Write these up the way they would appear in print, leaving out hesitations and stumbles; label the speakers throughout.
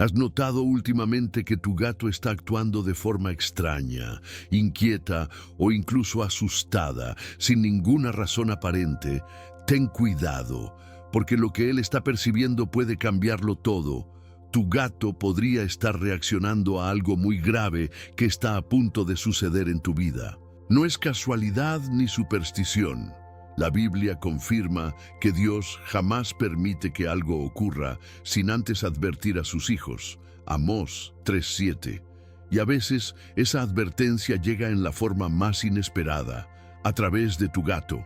Speaker 1: ¿Has notado últimamente que tu gato está actuando de forma extraña, inquieta o incluso asustada, sin ninguna razón aparente? Ten cuidado, porque lo que él está percibiendo puede cambiarlo todo. Tu gato podría estar reaccionando a algo muy grave que está a punto de suceder en tu vida. No es casualidad ni superstición. La Biblia confirma que Dios jamás permite que algo ocurra sin antes advertir a sus hijos. Amós 3:7. Y a veces esa advertencia llega en la forma más inesperada, a través de tu gato.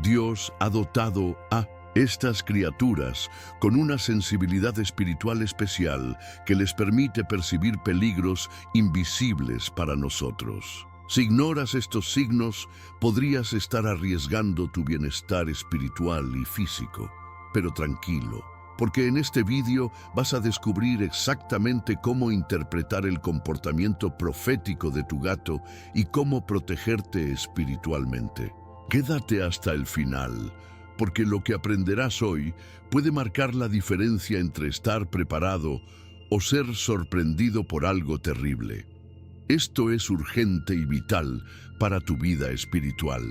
Speaker 1: Dios ha dotado a estas criaturas con una sensibilidad espiritual especial que les permite percibir peligros invisibles para nosotros. Si ignoras estos signos, podrías estar arriesgando tu bienestar espiritual y físico. Pero tranquilo, porque en este vídeo vas a descubrir exactamente cómo interpretar el comportamiento profético de tu gato y cómo protegerte espiritualmente. Quédate hasta el final, porque lo que aprenderás hoy puede marcar la diferencia entre estar preparado o ser sorprendido por algo terrible. Esto es urgente y vital para tu vida espiritual.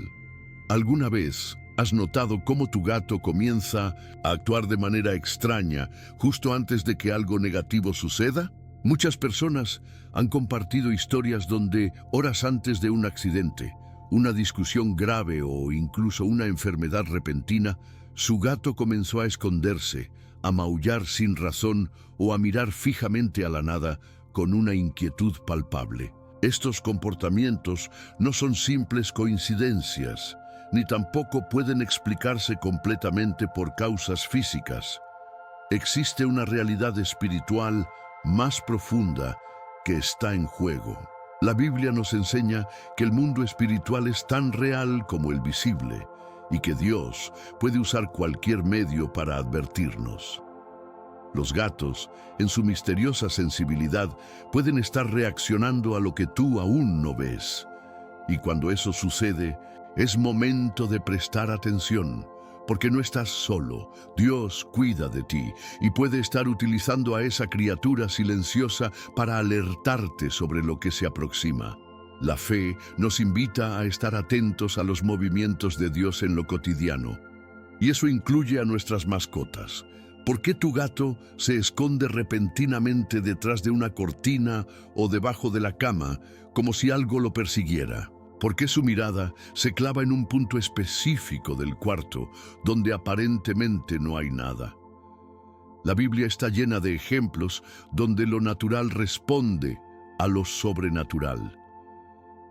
Speaker 1: ¿Alguna vez has notado cómo tu gato comienza a actuar de manera extraña justo antes de que algo negativo suceda? Muchas personas han compartido historias donde, horas antes de un accidente, una discusión grave o incluso una enfermedad repentina, su gato comenzó a esconderse, a maullar sin razón o a mirar fijamente a la nada con una inquietud palpable. Estos comportamientos no son simples coincidencias, ni tampoco pueden explicarse completamente por causas físicas. Existe una realidad espiritual más profunda que está en juego. La Biblia nos enseña que el mundo espiritual es tan real como el visible y que Dios puede usar cualquier medio para advertirnos. Los gatos, en su misteriosa sensibilidad, pueden estar reaccionando a lo que tú aún no ves. Y cuando eso sucede, es momento de prestar atención, porque no estás solo. Dios cuida de ti y puede estar utilizando a esa criatura silenciosa para alertarte sobre lo que se aproxima. La fe nos invita a estar atentos a los movimientos de Dios en lo cotidiano, y eso incluye a nuestras mascotas. ¿Por qué tu gato se esconde repentinamente detrás de una cortina o debajo de la cama, como si algo lo persiguiera? ¿Por qué su mirada se clava en un punto específico del cuarto, donde aparentemente no hay nada? La Biblia está llena de ejemplos donde lo natural responde a lo sobrenatural.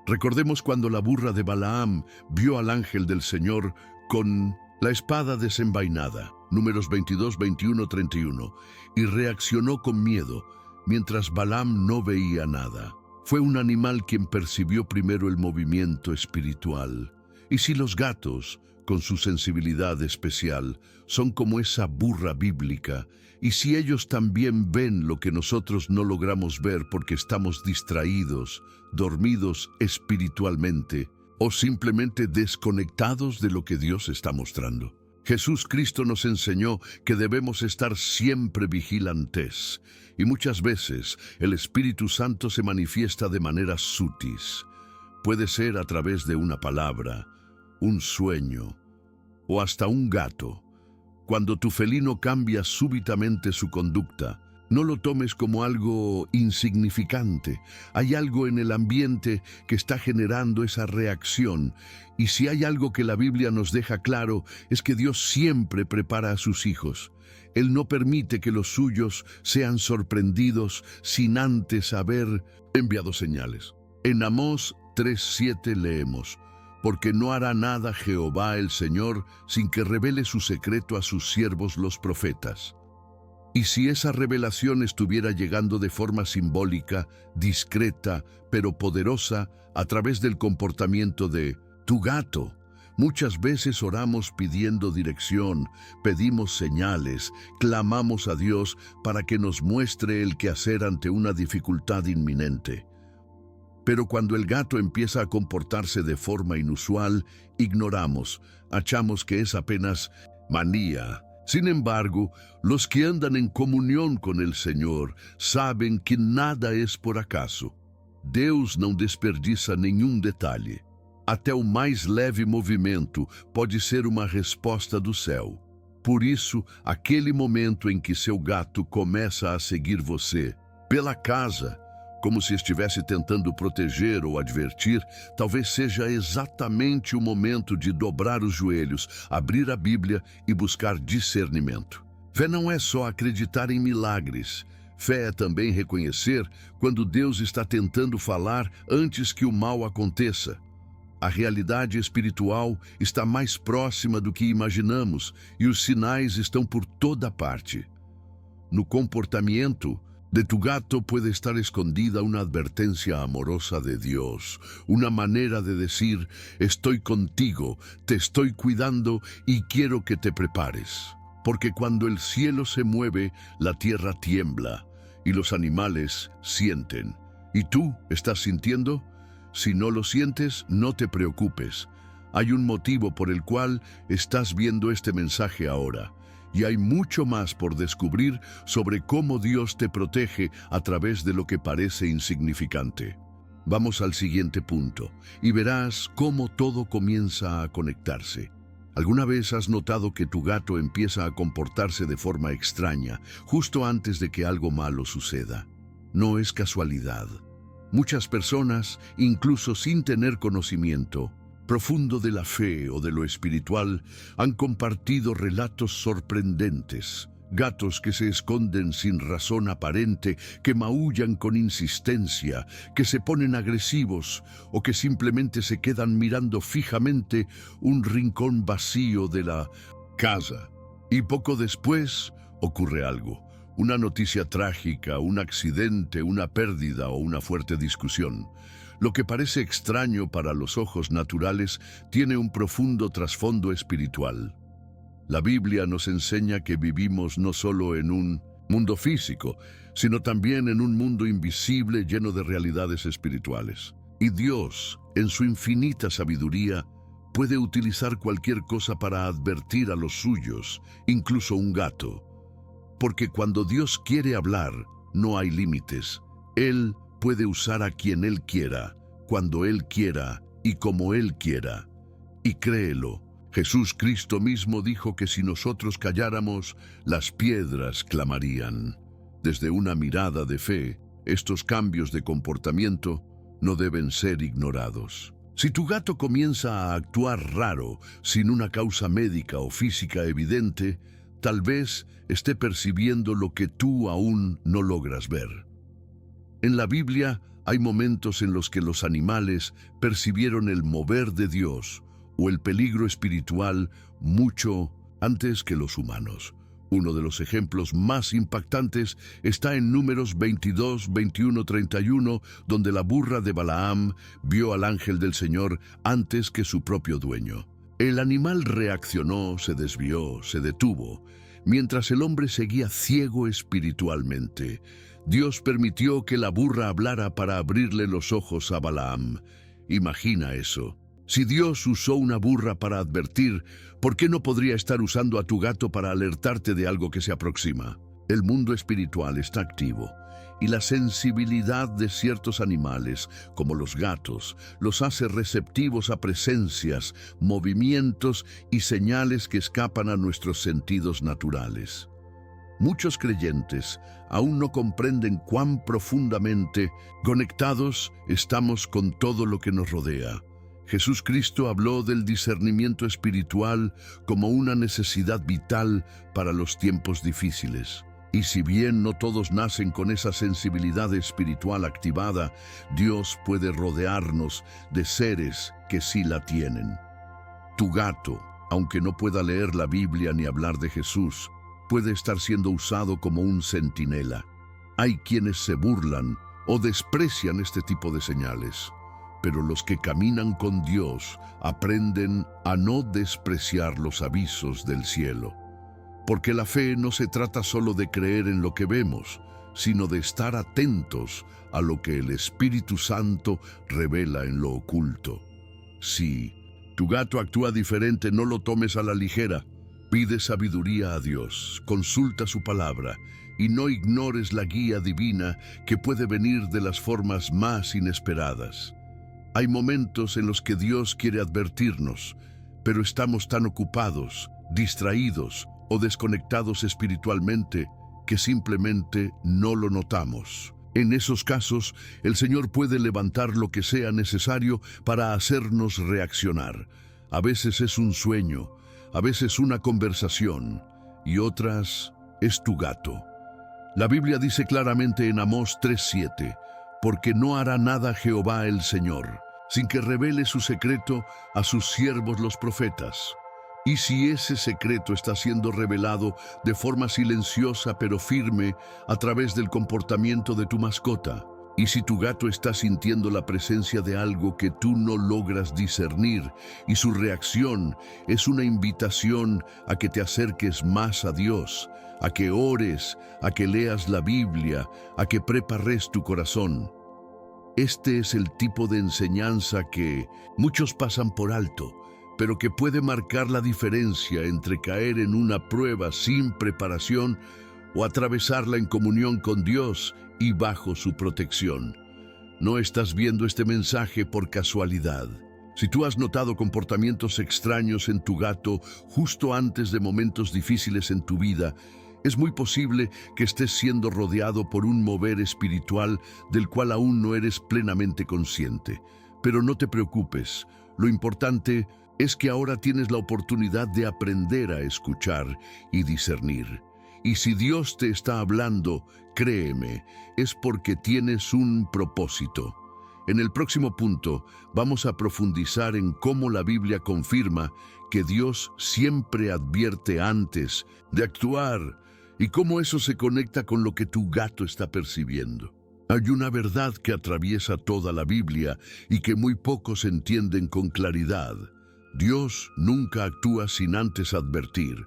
Speaker 1: Recordemos cuando la burra de Balaam vio al ángel del Señor con la espada desenvainada, Números 22, 21, 31, y reaccionó con miedo, mientras Balaam no veía nada. Fue un animal quien percibió primero el movimiento espiritual. Y si los gatos, con su sensibilidad especial, son como esa burra bíblica, y si ellos también ven lo que nosotros no logramos ver porque estamos distraídos, dormidos espiritualmente, o simplemente desconectados de lo que Dios está mostrando. Jesús Cristo nos enseñó que debemos estar siempre vigilantes, y muchas veces el Espíritu Santo se manifiesta de maneras sutiles. Puede ser a través de una palabra, un sueño, o hasta un gato. Cuando tu felino cambia súbitamente su conducta, no lo tomes como algo insignificante. Hay algo en el ambiente que está generando esa reacción. Y si hay algo que la Biblia nos deja claro, es que Dios siempre prepara a sus hijos. Él no permite que los suyos sean sorprendidos sin antes haber enviado señales. En Amós 3:7 leemos: porque no hará nada Jehová el Señor sin que revele su secreto a sus siervos los profetas. Y si esa revelación estuviera llegando de forma simbólica, discreta, pero poderosa, a través del comportamiento de tu gato, muchas veces oramos pidiendo dirección, pedimos señales, clamamos a Dios para que nos muestre el qué hacer ante una dificultad inminente. Pero cuando el gato empieza a comportarse de forma inusual, ignoramos, achamos que es apenas manía, Sin embargo, los que andan en comunhão com el Senhor sabem que nada é por acaso. Deus não desperdiça nenhum detalhe. Até o mais leve movimento pode ser uma resposta do céu. Por isso, aquele momento em que seu gato começa a seguir você pela casa, como se estivesse tentando proteger ou advertir, talvez seja exatamente o momento de dobrar os joelhos, abrir a Bíblia e buscar discernimento. Fé não é só acreditar em milagres. Fé é também reconhecer quando Deus está tentando falar antes que o mal aconteça. A realidade espiritual está mais próxima do que imaginamos e os sinais estão por toda parte. No comportamiento de tu gato puede estar escondida una advertencia amorosa de Dios, una manera de decir, estoy contigo, te estoy cuidando y quiero que te prepares. Porque cuando el cielo se mueve, la tierra tiembla y los animales sienten. ¿Y tú estás sintiendo? Si no lo sientes, no te preocupes. Hay un motivo por el cual estás viendo este mensaje ahora. Y hay mucho más por descubrir sobre cómo Dios te protege a través de lo que parece insignificante. Vamos al siguiente punto, y verás cómo todo comienza a conectarse. ¿Alguna vez has notado que tu gato empieza a comportarse de forma extraña justo antes de que algo malo suceda? No es casualidad. Muchas personas, incluso sin tener conocimiento profundo de la fe o de lo espiritual, han compartido relatos sorprendentes. Gatos que se esconden sin razón aparente, que maullan con insistencia, que se ponen agresivos o que simplemente se quedan mirando fijamente un rincón vacío de la casa. Y poco después ocurre algo. Una noticia trágica, un accidente, una pérdida o una fuerte discusión. Lo que parece extraño para los ojos naturales tiene un profundo trasfondo espiritual. La Biblia nos enseña que vivimos no solo en un mundo físico, sino también en un mundo invisible lleno de realidades espirituales. Y Dios, en su infinita sabiduría, puede utilizar cualquier cosa para advertir a los suyos, incluso un gato. Porque cuando Dios quiere hablar, no hay límites. Él puede usar a quien Él quiera, cuando Él quiera y como Él quiera. Y créelo, Jesús Cristo mismo dijo que si nosotros calláramos, las piedras clamarían. Desde una mirada de fe, estos cambios de comportamiento no deben ser ignorados. Si tu gato comienza a actuar raro, sin una causa médica o física evidente, tal vez esté percibiendo lo que tú aún no logras ver. En la Biblia hay momentos en los que los animales percibieron el mover de Dios o el peligro espiritual mucho antes que los humanos. Uno de los ejemplos más impactantes está en Números 22, 21, 31, donde la burra de Balaam vio al ángel del Señor antes que su propio dueño. El animal reaccionó, se desvió, se detuvo, mientras el hombre seguía ciego espiritualmente. Dios permitió que la burra hablara para abrirle los ojos a Balaam. Imagina eso. Si Dios usó una burra para advertir, ¿por qué no podría estar usando a tu gato para alertarte de algo que se aproxima? El mundo espiritual está activo y la sensibilidad de ciertos animales, como los gatos, los hace receptivos a presencias, movimientos y señales que escapan a nuestros sentidos naturales. Muchos creyentes aún no comprenden cuán profundamente conectados estamos con todo lo que nos rodea. Jesús Cristo habló del discernimiento espiritual como una necesidad vital para los tiempos difíciles. Y si bien no todos nacen con esa sensibilidad espiritual activada, Dios puede rodearnos de seres que sí la tienen. Tu gato, aunque no pueda leer la Biblia ni hablar de Jesús, puede estar siendo usado como un centinela. Hay quienes se burlan o desprecian este tipo de señales, pero los que caminan con Dios aprenden a no despreciar los avisos del cielo. Porque la fe no se trata solo de creer en lo que vemos, sino de estar atentos a lo que el Espíritu Santo revela en lo oculto. Si tu gato actúa diferente, no lo tomes a la ligera. Pide sabiduría a Dios, consulta su palabra y no ignores la guía divina que puede venir de las formas más inesperadas. Hay momentos en los que Dios quiere advertirnos, pero estamos tan ocupados, distraídos o desconectados espiritualmente que simplemente no lo notamos. En esos casos, el Señor puede levantar lo que sea necesario para hacernos reaccionar. A veces es un sueño, a veces una conversación, y otras es tu gato. La Biblia dice claramente en Amós 3:7, porque no hará nada Jehová el Señor, sin que revele su secreto a sus siervos los profetas. Y si ese secreto está siendo revelado de forma silenciosa pero firme a través del comportamiento de tu mascota, y si tu gato está sintiendo la presencia de algo que tú no logras discernir y su reacción es una invitación a que te acerques más a Dios, a que ores, a que leas la Biblia, a que prepares tu corazón. Este es el tipo de enseñanza que muchos pasan por alto, pero que puede marcar la diferencia entre caer en una prueba sin preparación o atravesarla en comunión con Dios y bajo su protección. No estás viendo este mensaje por casualidad. Si tú has notado comportamientos extraños en tu gato justo antes de momentos difíciles en tu vida, es muy posible que estés siendo rodeado por un mover espiritual del cual aún no eres plenamente consciente. Pero no te preocupes, lo importante es que ahora tienes la oportunidad de aprender a escuchar y discernir. Y si Dios te está hablando, créeme, es porque tienes un propósito. En el próximo punto vamos a profundizar en cómo la Biblia confirma que Dios siempre advierte antes de actuar y cómo eso se conecta con lo que tu gato está percibiendo. Hay una verdad que atraviesa toda la Biblia y que muy pocos entienden con claridad. Dios nunca actúa sin antes advertir.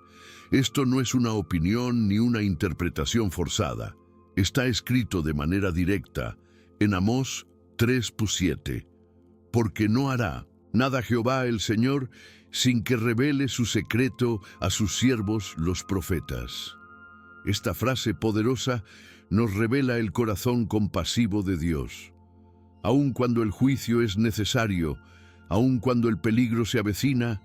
Speaker 1: Esto no es una opinión ni una interpretación forzada. Está escrito de manera directa en Amós 3:7. Porque no hará nada Jehová el Señor sin que revele su secreto a sus siervos los profetas. Esta frase poderosa nos revela el corazón compasivo de Dios. Aun cuando el juicio es necesario, aun cuando el peligro se avecina,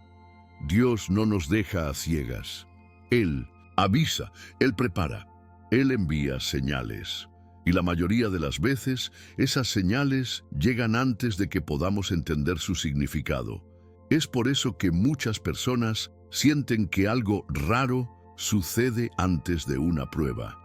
Speaker 1: Dios no nos deja a ciegas. Él avisa, Él prepara, Él envía señales. Y la mayoría de las veces, esas señales llegan antes de que podamos entender su significado. Es por eso que muchas personas sienten que algo raro sucede antes de una prueba.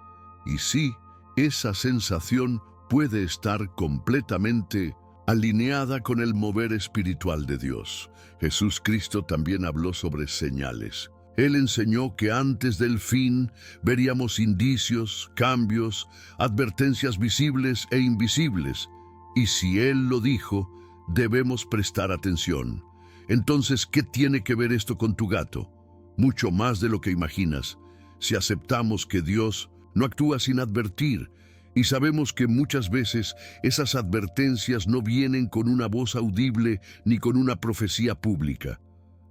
Speaker 1: Y sí, esa sensación puede estar completamente alineada con el mover espiritual de Dios. Jesús Cristo también habló sobre señales. Él enseñó que antes del fin veríamos indicios, cambios, advertencias visibles e invisibles. Y si Él lo dijo, debemos prestar atención. Entonces, ¿qué tiene que ver esto con tu gato? Mucho más de lo que imaginas. Si aceptamos que Dios no actúa sin advertir, y sabemos que muchas veces esas advertencias no vienen con una voz audible ni con una profecía pública.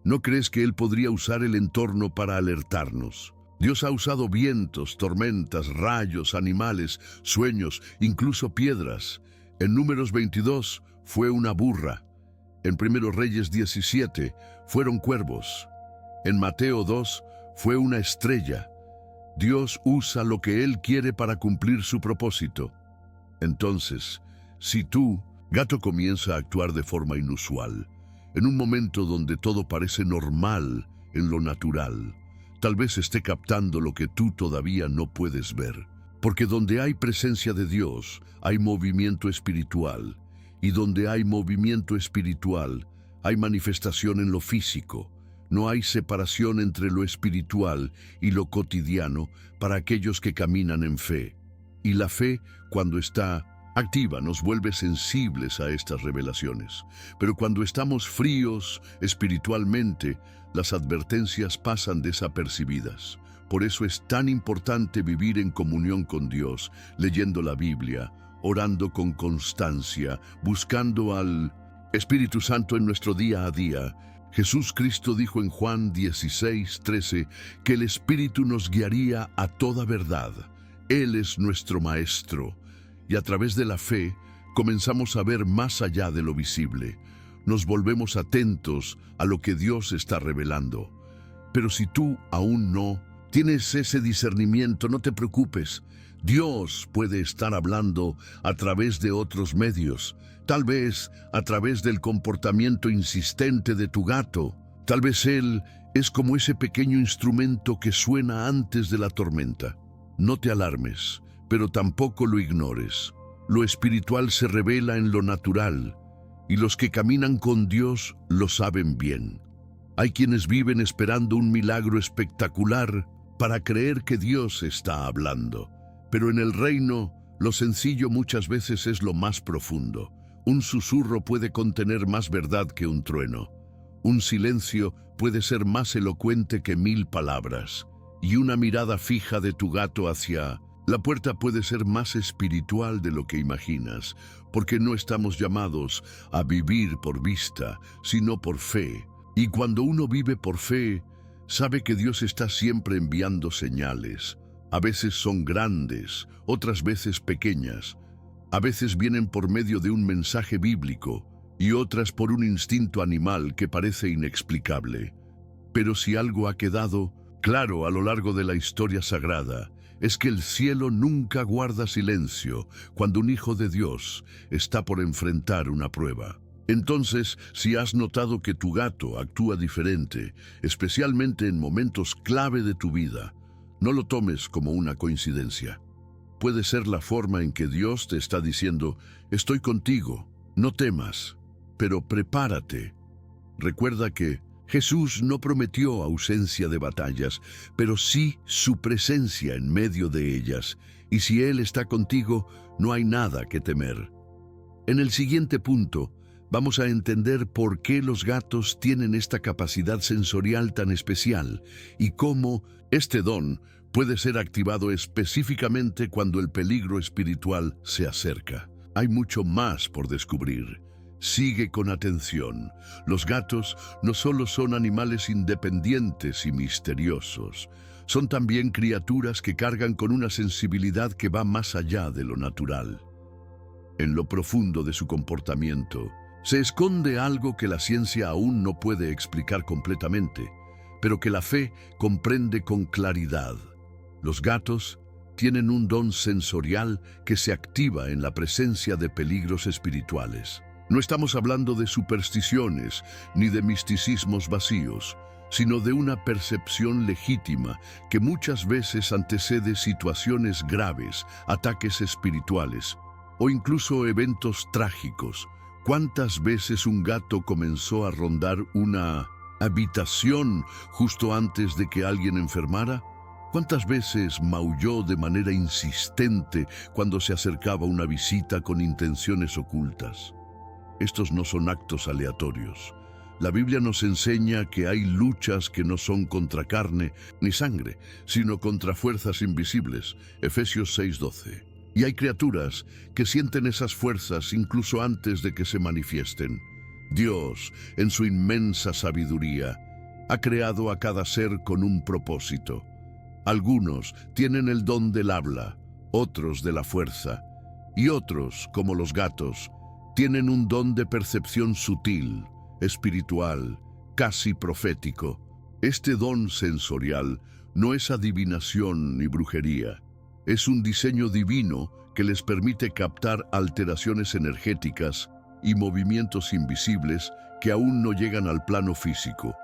Speaker 1: ¿No crees que Él podría usar el entorno para alertarnos? Dios ha usado vientos, tormentas, rayos, animales, sueños, incluso piedras. En Números 22 fue una burra. En 1 Reyes 17 fueron cuervos. En Mateo 2 fue una estrella. Dios usa lo que Él quiere para cumplir su propósito. Entonces, si tú, gato, comienza a actuar de forma inusual, en un momento donde todo parece normal en lo natural, tal vez esté captando lo que tú todavía no puedes ver. Porque donde hay presencia de Dios, hay movimiento espiritual. Y donde hay movimiento espiritual, hay manifestación en lo físico. No hay separación entre lo espiritual y lo cotidiano para aquellos que caminan en fe. Y la fe, cuando está activa, nos vuelve sensibles a estas revelaciones. Pero cuando estamos fríos espiritualmente, las advertencias pasan desapercibidas. Por eso es tan importante vivir en comunión con Dios, leyendo la Biblia, orando con constancia, buscando al Espíritu Santo en nuestro día a día. Jesús Cristo dijo en Juan 16:13 que el Espíritu nos guiaría a toda verdad. Él es nuestro Maestro, y a través de la fe comenzamos a ver más allá de lo visible. Nos volvemos atentos a lo que Dios está revelando. Pero si tú aún no tienes ese discernimiento, no te preocupes. Dios puede estar hablando a través de otros medios, tal vez a través del comportamiento insistente de tu gato. Tal vez él es como ese pequeño instrumento que suena antes de la tormenta. No te alarmes, pero tampoco lo ignores. Lo espiritual se revela en lo natural, y los que caminan con Dios lo saben bien. Hay quienes viven esperando un milagro espectacular para creer que Dios está hablando. Pero en el reino, lo sencillo muchas veces es lo más profundo. Un susurro puede contener más verdad que un trueno. Un silencio puede ser más elocuente que 1000 palabras. Y una mirada fija de tu gato hacia la puerta puede ser más espiritual de lo que imaginas, porque no estamos llamados a vivir por vista, sino por fe. Y cuando uno vive por fe, sabe que Dios está siempre enviando señales. A veces son grandes, otras veces pequeñas. A veces vienen por medio de un mensaje bíblico y otras por un instinto animal que parece inexplicable. Pero si algo ha quedado claro a lo largo de la historia sagrada, es que el cielo nunca guarda silencio cuando un hijo de Dios está por enfrentar una prueba. Entonces, si has notado que tu gato actúa diferente, especialmente en momentos clave de tu vida, no lo tomes como una coincidencia. Puede ser la forma en que Dios te está diciendo: estoy contigo, no temas, pero prepárate. Recuerda que Jesús no prometió ausencia de batallas, pero sí su presencia en medio de ellas, y si Él está contigo, no hay nada que temer. En el siguiente punto, vamos a entender por qué los gatos tienen esta capacidad sensorial tan especial y cómo este don puede ser activado específicamente cuando el peligro espiritual se acerca. Hay mucho más por descubrir. Sigue con atención. Los gatos no solo son animales independientes y misteriosos, son también criaturas que cargan con una sensibilidad que va más allá de lo natural. En lo profundo de su comportamiento, se esconde algo que la ciencia aún no puede explicar completamente, pero que la fe comprende con claridad. Los gatos tienen un don sensorial que se activa en la presencia de peligros espirituales. No estamos hablando de supersticiones ni de misticismos vacíos, sino de una percepción legítima que muchas veces antecede situaciones graves, ataques espirituales o incluso eventos trágicos. ¿Cuántas veces un gato comenzó a rondar una habitación justo antes de que alguien enfermara? ¿Cuántas veces maulló de manera insistente cuando se acercaba una visita con intenciones ocultas? Estos no son actos aleatorios. La Biblia nos enseña que hay luchas que no son contra carne ni sangre, sino contra fuerzas invisibles. Efesios 6:12. Y hay criaturas que sienten esas fuerzas incluso antes de que se manifiesten. Dios, en su inmensa sabiduría, ha creado a cada ser con un propósito. Algunos tienen el don del habla, otros de la fuerza, y otros, como los gatos, tienen un don de percepción sutil, espiritual, casi profético. Este don sensorial no es adivinación ni brujería. Es un diseño divino que les permite captar alteraciones energéticas y movimientos invisibles que aún no llegan al plano físico.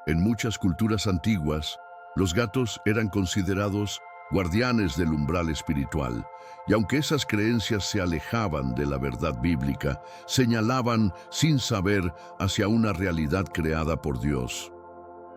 Speaker 1: En muchas culturas antiguas, los gatos eran considerados guardianes del umbral espiritual, y aunque esas creencias se alejaban de la verdad bíblica, señalaban sin saber hacia una realidad creada por Dios.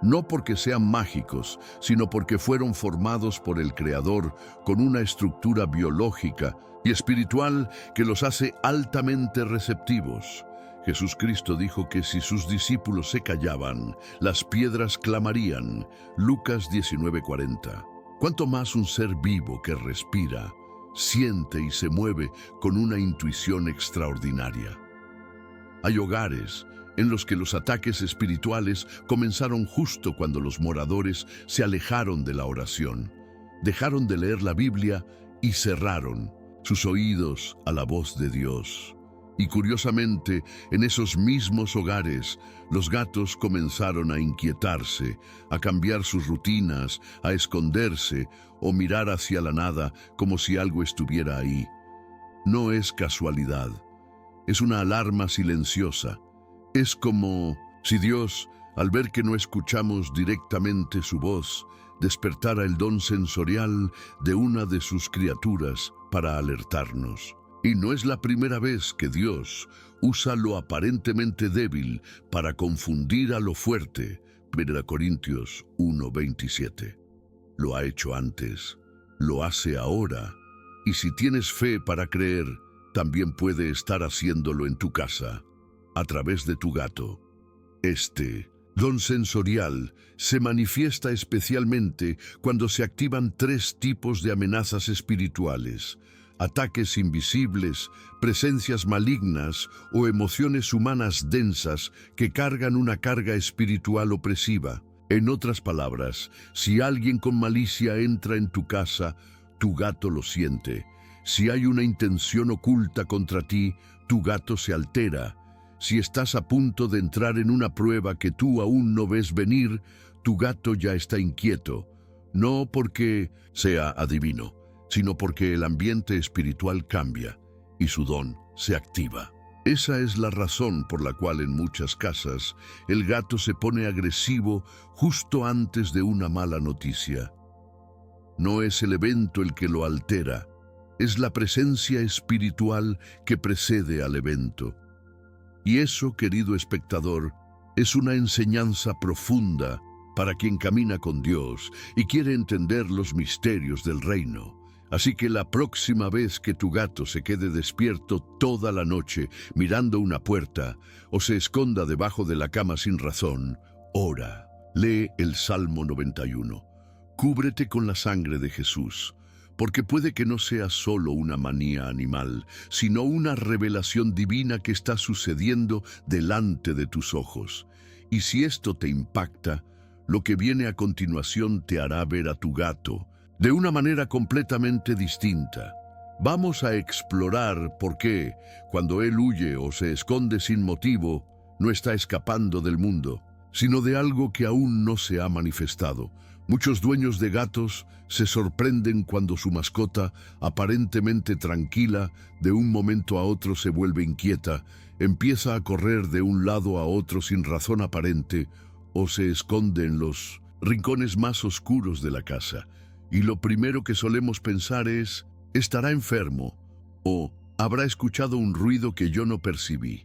Speaker 1: No porque sean mágicos, sino porque fueron formados por el Creador con una estructura biológica y espiritual que los hace altamente receptivos. Jesús Cristo dijo que si sus discípulos se callaban, las piedras clamarían. Lucas 19:40. ¿Cuánto más un ser vivo que respira, siente y se mueve con una intuición extraordinaria? Hay hogares en los que los ataques espirituales comenzaron justo cuando los moradores se alejaron de la oración, dejaron de leer la Biblia y cerraron sus oídos a la voz de Dios. Y curiosamente, en esos mismos hogares, los gatos comenzaron a inquietarse, a cambiar sus rutinas, a esconderse o mirar hacia la nada como si algo estuviera ahí. No es casualidad, es una alarma silenciosa. Es como si Dios, al ver que no escuchamos directamente su voz, despertara el don sensorial de una de sus criaturas para alertarnos. Y no es la primera vez que Dios usa lo aparentemente débil para confundir a lo fuerte. 1 Corintios 1:27. Lo ha hecho antes, lo hace ahora, y si tienes fe para creer, también puede estar haciéndolo en tu casa, a través de tu gato. Este don sensorial se manifiesta especialmente cuando se activan 3 tipos de amenazas espirituales: ataques invisibles, presencias malignas o emociones humanas densas que cargan una carga espiritual opresiva. En otras palabras, si alguien con malicia entra en tu casa, tu gato lo siente. Si hay una intención oculta contra ti, tu gato se altera. Si estás a punto de entrar en una prueba que tú aún no ves venir, tu gato ya está inquieto, no porque sea adivino, sino porque el ambiente espiritual cambia y su don se activa. Esa es la razón por la cual en muchas casas el gato se pone agresivo justo antes de una mala noticia. No es el evento el que lo altera, es la presencia espiritual que precede al evento. Y eso, querido espectador, es una enseñanza profunda para quien camina con Dios y quiere entender los misterios del reino. Así que la próxima vez que tu gato se quede despierto toda la noche mirando una puerta o se esconda debajo de la cama sin razón, ora, lee el Salmo 91. Cúbrete con la sangre de Jesús, porque puede que no sea solo una manía animal, sino una revelación divina que está sucediendo delante de tus ojos. Y si esto te impacta, lo que viene a continuación te hará ver a tu gato de una manera completamente distinta. Vamos a explorar por qué, cuando él huye o se esconde sin motivo, no está escapando del mundo, sino de algo que aún no se ha manifestado. Muchos dueños de gatos se sorprenden cuando su mascota, aparentemente tranquila, de un momento a otro se vuelve inquieta, empieza a correr de un lado a otro sin razón aparente o se esconde en los rincones más oscuros de la casa. Y lo primero que solemos pensar es, ¿estará enfermo? O ¿habrá escuchado un ruido que yo no percibí?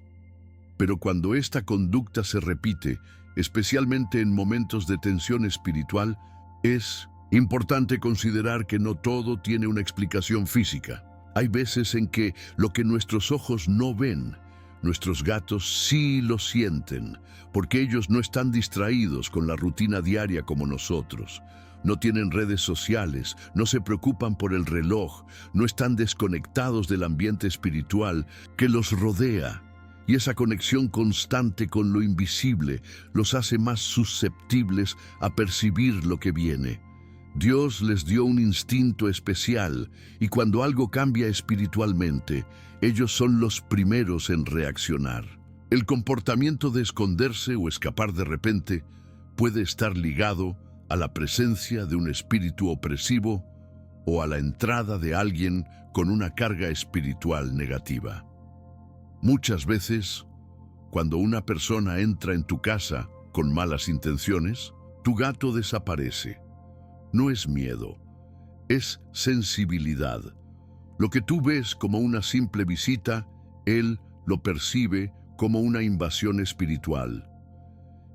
Speaker 1: Pero cuando esta conducta se repite, especialmente en momentos de tensión espiritual, es importante considerar que no todo tiene una explicación física. Hay veces en que lo que nuestros ojos no ven, nuestros gatos sí lo sienten, porque ellos no están distraídos con la rutina diaria como nosotros. No tienen redes sociales, no se preocupan por el reloj, no están desconectados del ambiente espiritual que los rodea. Y esa conexión constante con lo invisible los hace más susceptibles a percibir lo que viene. Dios les dio un instinto especial y cuando algo cambia espiritualmente, ellos son los primeros en reaccionar. El comportamiento de esconderse o escapar de repente puede estar ligado a la presencia de un espíritu opresivo o a la entrada de alguien con una carga espiritual negativa. Muchas veces, cuando una persona entra en tu casa con malas intenciones, tu gato desaparece. No es miedo, es sensibilidad. Lo que tú ves como una simple visita, él lo percibe como una invasión espiritual.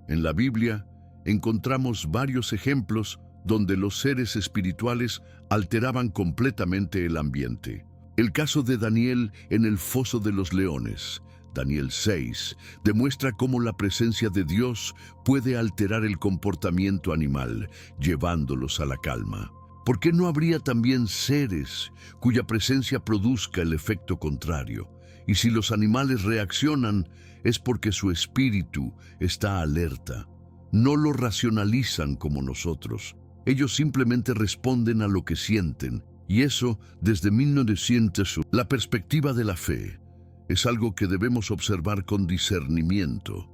Speaker 1: En la Biblia encontramos varios ejemplos donde los seres espirituales alteraban completamente el ambiente. El caso de Daniel en el foso de los leones, Daniel 6, demuestra cómo la presencia de Dios puede alterar el comportamiento animal, llevándolos a la calma. ¿Por qué no habría también seres cuya presencia produzca el efecto contrario? Y si los animales reaccionan, es porque su espíritu está alerta. No lo racionalizan como nosotros. Ellos simplemente responden a lo que sienten. Y eso, desde 1900, la perspectiva de la fe es algo que debemos observar con discernimiento.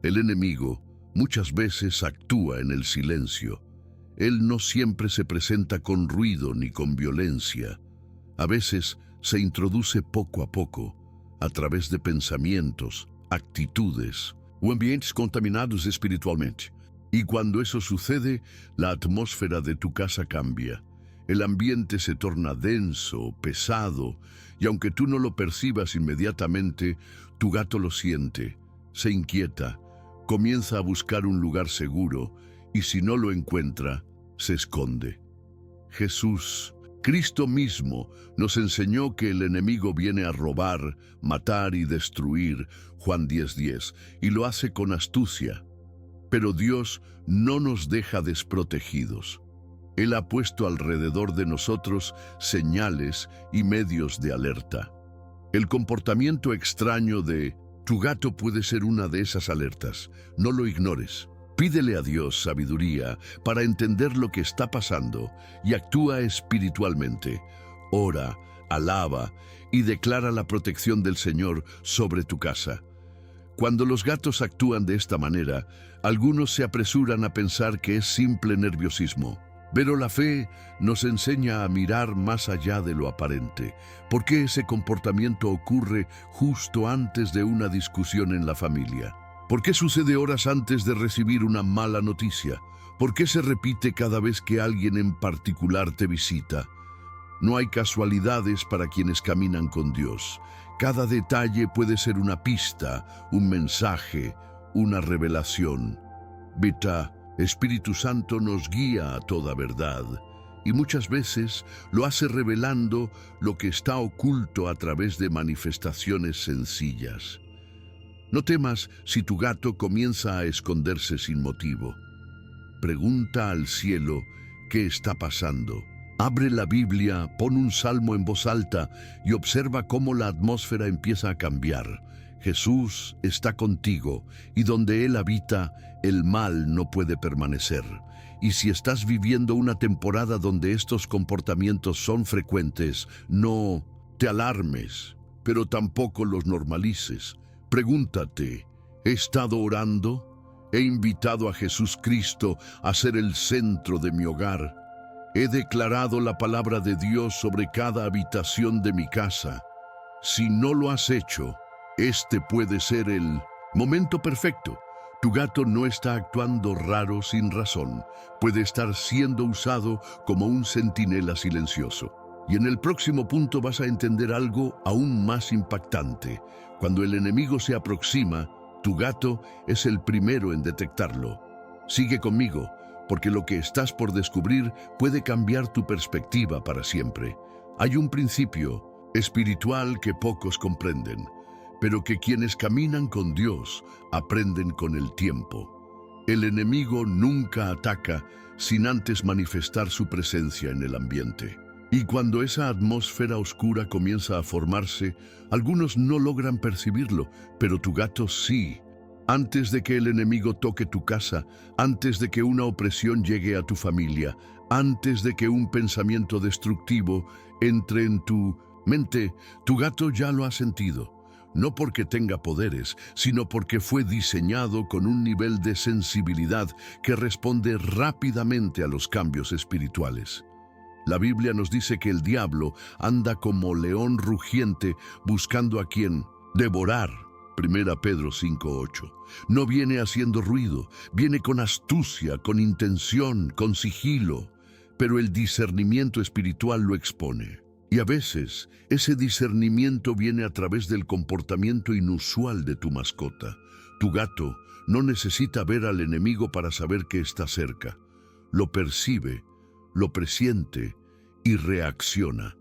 Speaker 1: El enemigo muchas veces actúa en el silencio. Él no siempre se presenta con ruido ni con violencia. A veces se introduce poco a poco, a través de pensamientos, actitudes o ambientes contaminados espiritualmente. Y cuando eso sucede, la atmósfera de tu casa cambia. El ambiente se torna denso, pesado, y aunque tú no lo percibas inmediatamente, tu gato lo siente, se inquieta, comienza a buscar un lugar seguro, y si no lo encuentra, se esconde. Jesús, Cristo mismo, nos enseñó que el enemigo viene a robar, matar y destruir, Juan 10:10, y lo hace con astucia. Pero Dios no nos deja desprotegidos. Él ha puesto alrededor de nosotros señales y medios de alerta. El comportamiento extraño de tu gato puede ser una de esas alertas. No lo ignores. Pídele a Dios sabiduría para entender lo que está pasando y actúa espiritualmente. Ora, alaba y declara la protección del Señor sobre tu casa. Cuando los gatos actúan de esta manera, algunos se apresuran a pensar que es simple nerviosismo. Pero la fe nos enseña a mirar más allá de lo aparente. ¿Por qué ese comportamiento ocurre justo antes de una discusión en la familia? ¿Por qué sucede horas antes de recibir una mala noticia? ¿Por qué se repite cada vez que alguien en particular te visita? No hay casualidades para quienes caminan con Dios. Cada detalle puede ser una pista, un mensaje, una revelación. Beta, Espíritu Santo nos guía a toda verdad y muchas veces lo hace revelando lo que está oculto a través de manifestaciones sencillas. No temas si tu gato comienza a esconderse sin motivo. Pregunta al cielo qué está pasando. Abre la Biblia, pon un salmo en voz alta y observa cómo la atmósfera empieza a cambiar. Jesús está contigo y donde Él habita, el mal no puede permanecer. Y si estás viviendo una temporada donde estos comportamientos son frecuentes, no te alarmes, pero tampoco los normalices. Pregúntate, ¿he estado orando? ¿He invitado a Jesucristo a ser el centro de mi hogar? ¿He declarado la palabra de Dios sobre cada habitación de mi casa? Si no lo has hecho, este puede ser el momento perfecto. Tu gato no está actuando raro sin razón. Puede estar siendo usado como un centinela silencioso. Y en el próximo punto vas a entender algo aún más impactante. Cuando el enemigo se aproxima, tu gato es el primero en detectarlo. Sigue conmigo, porque lo que estás por descubrir puede cambiar tu perspectiva para siempre. Hay un principio espiritual que pocos comprenden, pero que quienes caminan con Dios aprenden con el tiempo. El enemigo nunca ataca sin antes manifestar su presencia en el ambiente. Y cuando esa atmósfera oscura comienza a formarse, algunos no logran percibirlo, pero tu gato sí. Antes de que el enemigo toque tu casa, antes de que una opresión llegue a tu familia, antes de que un pensamiento destructivo entre en tu mente, tu gato ya lo ha sentido. No porque tenga poderes, sino porque fue diseñado con un nivel de sensibilidad que responde rápidamente a los cambios espirituales. La Biblia nos dice que el diablo anda como león rugiente buscando a quien devorar. 1 Pedro 5:8. No viene haciendo ruido, viene con astucia, con intención, con sigilo, pero el discernimiento espiritual lo expone. Y a veces, ese discernimiento viene a través del comportamiento inusual de tu mascota. Tu gato no necesita ver al enemigo para saber que está cerca. Lo percibe, lo presiente y reacciona.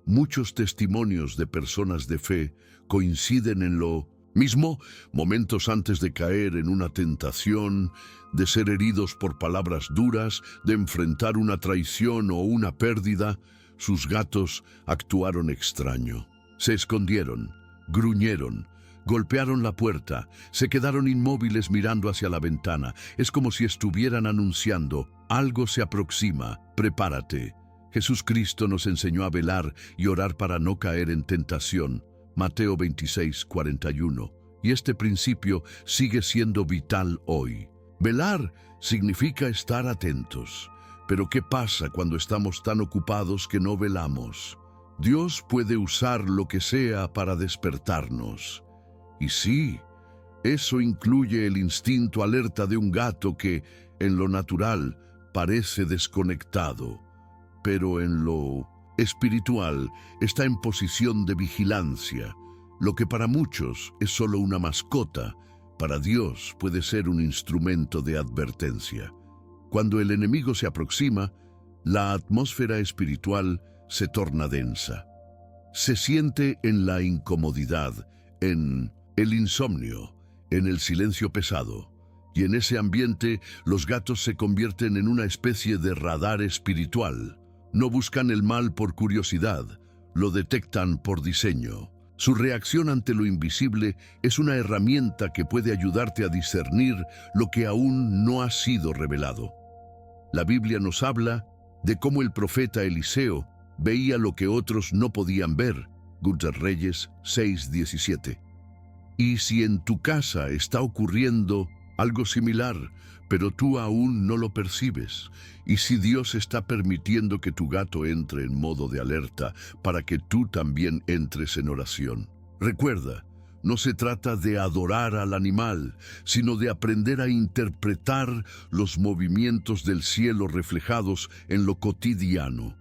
Speaker 1: Muchos testimonios de personas de fe coinciden en lo Mismo momentos antes de caer en una tentación, de ser heridos por palabras duras, de enfrentar una traición o una pérdida, sus gatos actuaron extraño. Se escondieron, gruñeron, golpearon la puerta, se quedaron inmóviles mirando hacia la ventana. Es como si estuvieran anunciando: algo se aproxima, prepárate. Jesús Cristo nos enseñó a velar y orar para no caer en tentación. Mateo 26:41. Y este principio sigue siendo vital hoy. Velar significa estar atentos. Pero ¿qué pasa cuando estamos tan ocupados que no velamos? Dios puede usar lo que sea para despertarnos. Y sí, eso incluye el instinto alerta de un gato que, en lo natural, parece desconectado, pero en lo espiritual está en posición de vigilancia. Lo que para muchos es solo una mascota, para Dios puede ser un instrumento de advertencia. Cuando el enemigo se aproxima, la atmósfera espiritual se torna densa. Se siente en la incomodidad, en el insomnio, en el silencio pesado. Y en ese ambiente, los gatos se convierten en una especie de radar espiritual. No buscan el mal por curiosidad, lo detectan por diseño. Su reacción ante lo invisible es una herramienta que puede ayudarte a discernir lo que aún no ha sido revelado. La Biblia nos habla de cómo el profeta Eliseo veía lo que otros no podían ver. Reyes 6:17. Y si en tu casa está ocurriendo algo similar, pero tú aún no lo percibes, y si Dios está permitiendo que tu gato entre en modo de alerta para que tú también entres en oración. Recuerda, no se trata de adorar al animal, sino de aprender a interpretar los movimientos del cielo reflejados en lo cotidiano.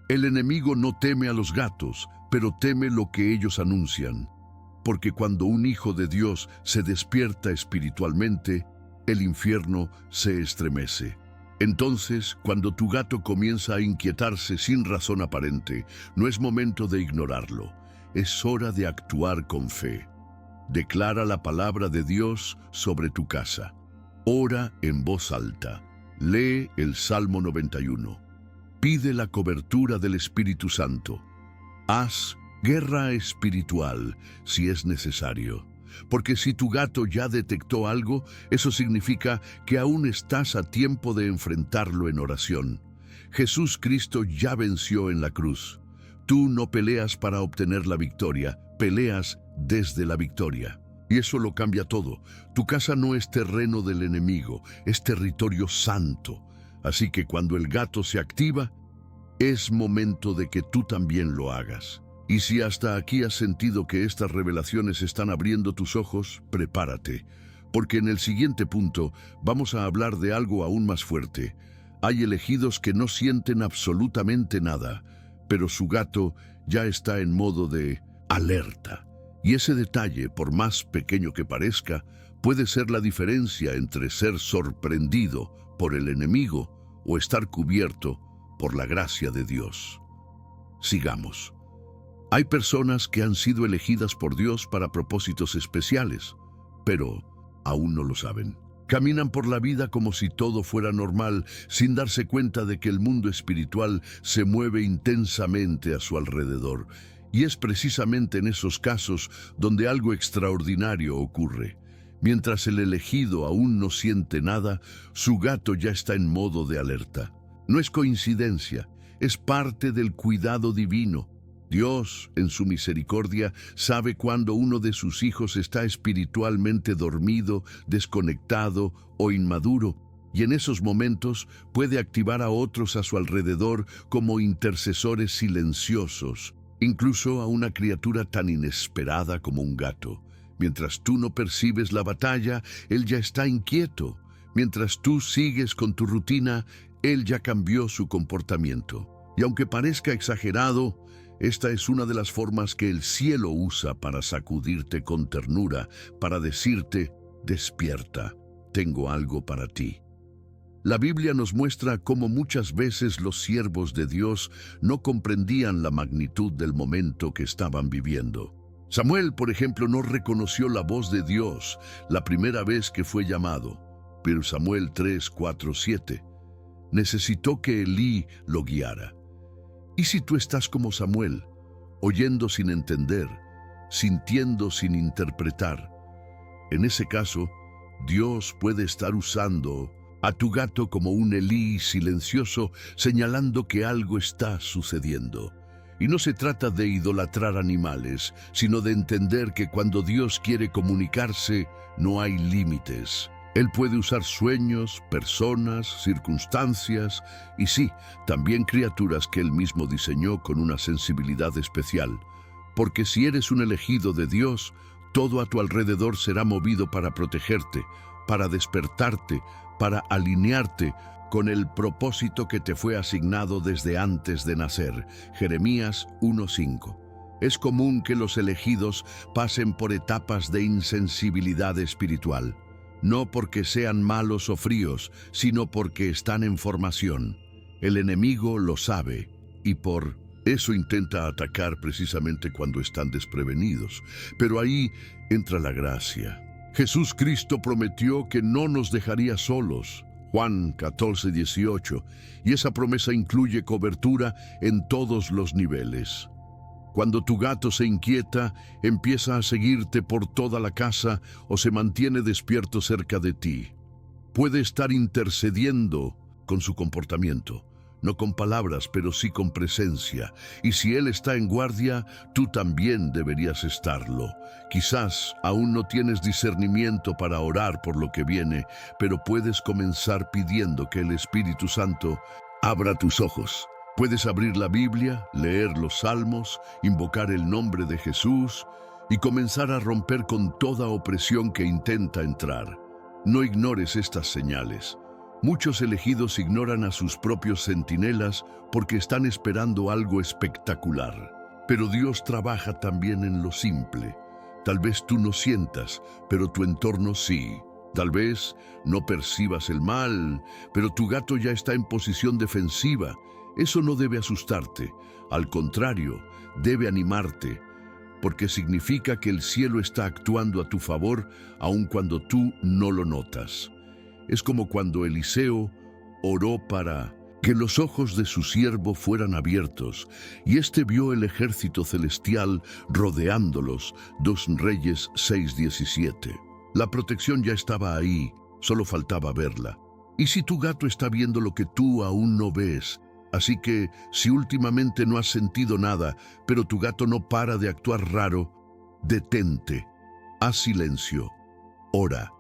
Speaker 1: El enemigo no teme a los gatos, pero teme lo que ellos anuncian. Porque cuando un hijo de Dios se despierta espiritualmente, el infierno se estremece. Entonces, cuando tu gato comienza a inquietarse sin razón aparente, no es momento de ignorarlo. Es hora de actuar con fe. Declara la palabra de Dios sobre tu casa. Ora en voz alta. Lee el Salmo 91. Pide la cobertura del Espíritu Santo. Haz guerra espiritual si es necesario. Porque si tu gato ya detectó algo, eso significa que aún estás a tiempo de enfrentarlo en oración. Jesús Cristo ya venció en la cruz. Tú no peleas para obtener la victoria, peleas desde la victoria. Y eso lo cambia todo. Tu casa no es terreno del enemigo, es territorio santo. Así que cuando el gato se activa, es momento de que tú también lo hagas. Y si hasta aquí has sentido que estas revelaciones están abriendo tus ojos, prepárate, porque en el siguiente punto vamos a hablar de algo aún más fuerte. Hay elegidos que no sienten absolutamente nada, pero su gato ya está en modo de alerta. Y ese detalle, por más pequeño que parezca, puede ser la diferencia entre ser sorprendido por el enemigo o estar cubierto por la gracia de Dios. Sigamos. Hay personas que han sido elegidas por Dios para propósitos especiales, pero aún no lo saben. Caminan por la vida como si todo fuera normal, sin darse cuenta de que el mundo espiritual se mueve intensamente a su alrededor. Y es precisamente en esos casos donde algo extraordinario ocurre. Mientras el elegido aún no siente nada, su gato ya está en modo de alerta. No es coincidencia, es parte del cuidado divino. Dios, en su misericordia, sabe cuando uno de sus hijos está espiritualmente dormido, desconectado o inmaduro, y en esos momentos puede activar a otros a su alrededor como intercesores silenciosos, incluso a una criatura tan inesperada como un gato. Mientras tú no percibes la batalla, él ya está inquieto. Mientras tú sigues con tu rutina, él ya cambió su comportamiento. Y aunque parezca exagerado, esta es una de las formas que el cielo usa para sacudirte con ternura, para decirte: despierta, tengo algo para ti. La Biblia nos muestra cómo muchas veces los siervos de Dios no comprendían la magnitud del momento que estaban viviendo. Samuel, por ejemplo, no reconoció la voz de Dios la primera vez que fue llamado. Pero Samuel 3, 4, 7 necesitó que Elí lo guiara. ¿Y si tú estás como Samuel, oyendo sin entender, sintiendo sin interpretar? En ese caso, Dios puede estar usando a tu gato como un Elí silencioso, señalando que algo está sucediendo. Y no se trata de idolatrar animales, sino de entender que cuando Dios quiere comunicarse, no hay límites. Él puede usar sueños, personas, circunstancias y sí, también criaturas que Él mismo diseñó con una sensibilidad especial. Porque si eres un elegido de Dios, todo a tu alrededor será movido para protegerte, para despertarte, para alinearte con el propósito que te fue asignado desde antes de nacer. Jeremías 1:5. Es común que los elegidos pasen por etapas de insensibilidad espiritual, no porque sean malos o fríos, sino porque están en formación. El enemigo lo sabe y por eso intenta atacar precisamente cuando están desprevenidos. Pero ahí entra la gracia. Jesús Cristo prometió que no nos dejaría solos. Juan 14:18, y esa promesa incluye cobertura en todos los niveles. Cuando tu gato se inquieta, empieza a seguirte por toda la casa o se mantiene despierto cerca de ti. Puede estar intercediendo con su comportamiento, no con palabras, pero sí con presencia. Y si él está en guardia, tú también deberías estarlo. Quizás aún no tienes discernimiento para orar por lo que viene, pero puedes comenzar pidiendo que el Espíritu Santo abra tus ojos. Puedes abrir la Biblia, leer los Salmos, invocar el nombre de Jesús y comenzar a romper con toda opresión que intenta entrar. No ignores estas señales. Muchos elegidos ignoran a sus propios centinelas porque están esperando algo espectacular. Pero Dios trabaja también en lo simple. Tal vez tú no sientas, pero tu entorno sí. Tal vez no percibas el mal, pero tu gato ya está en posición defensiva. Eso no debe asustarte, al contrario, debe animarte, porque significa que el cielo está actuando a tu favor, aun cuando tú no lo notas. Es como cuando Eliseo oró para que los ojos de su siervo fueran abiertos, y éste vio el ejército celestial rodeándolos. 2 Reyes 6:17. La protección ya estaba ahí, solo faltaba verla. ¿Y si tu gato está viendo lo que tú aún no ves? Así que, si últimamente no has sentido nada, pero tu gato no para de actuar raro, detente, haz silencio, ora,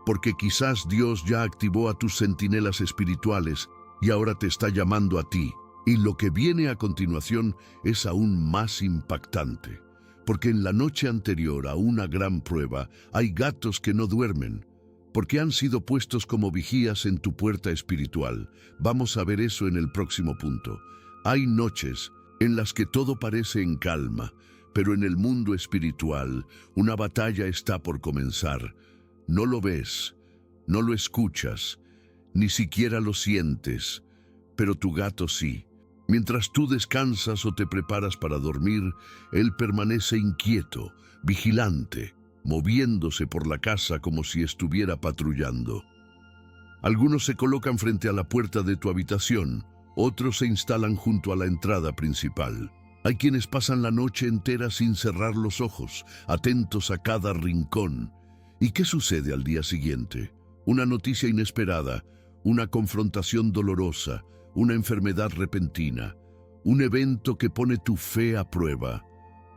Speaker 1: porque quizás Dios ya activó a tus centinelas espirituales y ahora te está llamando a ti. Y lo que viene a continuación es aún más impactante, porque en la noche anterior a una gran prueba hay gatos que no duermen, porque han sido puestos como vigías en tu puerta espiritual. Vamos a ver eso en el próximo punto. Hay noches en las que todo parece en calma, pero en el mundo espiritual una batalla está por comenzar. No lo ves, no lo escuchas, ni siquiera lo sientes, pero tu gato sí. Mientras tú descansas o te preparas para dormir, él permanece inquieto, vigilante, moviéndose por la casa como si estuviera patrullando. Algunos se colocan frente a la puerta de tu habitación, otros se instalan junto a la entrada principal. Hay quienes pasan la noche entera sin cerrar los ojos, atentos a cada rincón. ¿Y qué sucede al día siguiente? Una noticia inesperada, una confrontación dolorosa, una enfermedad repentina, un evento que pone tu fe a prueba.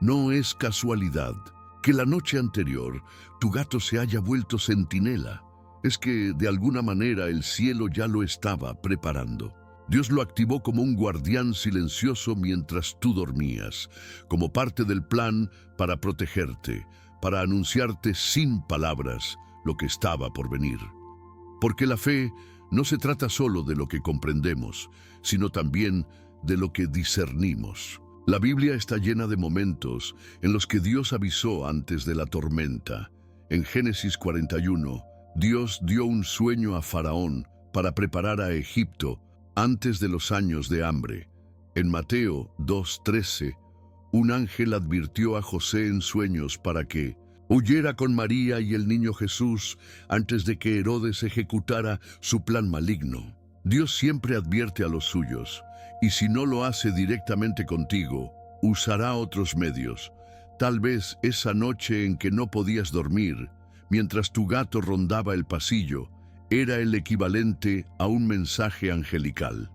Speaker 1: No es casualidad que la noche anterior tu gato se haya vuelto centinela. Es que de alguna manera el cielo ya lo estaba preparando. Dios lo activó como un guardián silencioso mientras tú dormías, como parte del plan para protegerte, para anunciarte sin palabras lo que estaba por venir. Porque la fe no se trata solo de lo que comprendemos, sino también de lo que discernimos. La Biblia está llena de momentos en los que Dios avisó antes de la tormenta. En Génesis 41, Dios dio un sueño a Faraón para preparar a Egipto antes de los años de hambre. En Mateo 2:13, un ángel advirtió a José en sueños para que huyera con María y el niño Jesús antes de que Herodes ejecutara su plan maligno. Dios siempre advierte a los suyos, y si no lo hace directamente contigo, usará otros medios. Tal vez esa noche en que no podías dormir, mientras tu gato rondaba el pasillo, era el equivalente a un mensaje angelical.